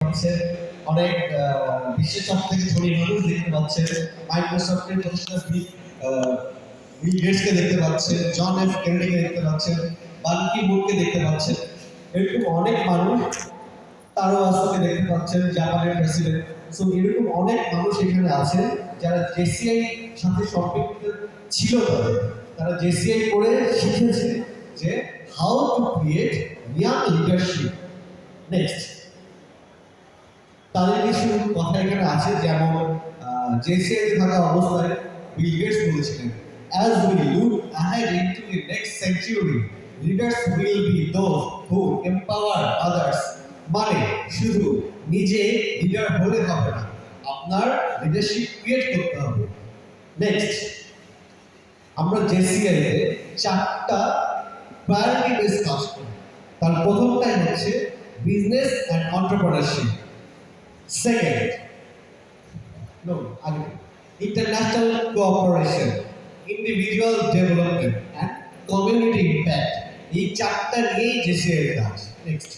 পাচ্ছেন, অনেক বিশ্বের সব থেকে ধনী মানুষ দেখতে পাচ্ছেন, মাইক্রোসফটের প্রতিষ্ঠাতা বিল গেটসকে দেখতে পাচ্ছেন, জন এফ কেনেডিকে দেখতে পাচ্ছেন, বান কি মুনকে দেখতে পাচ্ছেন, এরকম অনেক মানুষ, তারো আসাকে দেখতে পাচ্ছেন, জাপানের প্রেসিডেন্ট। সো এরকম অনেক মানুষ এখানে আছেন যারা জেসিআই সাথে সম্পৃক্ত ছিল। তারা জেসিআই করে শিখেছে যে how to create young leadership. Next, তাদের কিছু কথা এখানে আছে, যেমন জেসিআই থাকা অবস্থায় বিল গেটস বলেছিলেন, as we look ahead into the next century, leaders will be those who empower others. মানে শুধু নিজে লিডার হলে হবে না, আপনার লিডারশিপ ক্রিয়েট করতে হবে। নেক্সট, আমরা জেসিআই তে 4টা প্রায়োরিটি বেস কাজ করি। তার প্রথমটাই হচ্ছে business and entrepreneurship, second international cooperation, individual development and community impact. এই 4টা নিয়েই জেসিআই কাজ। নেক্সট,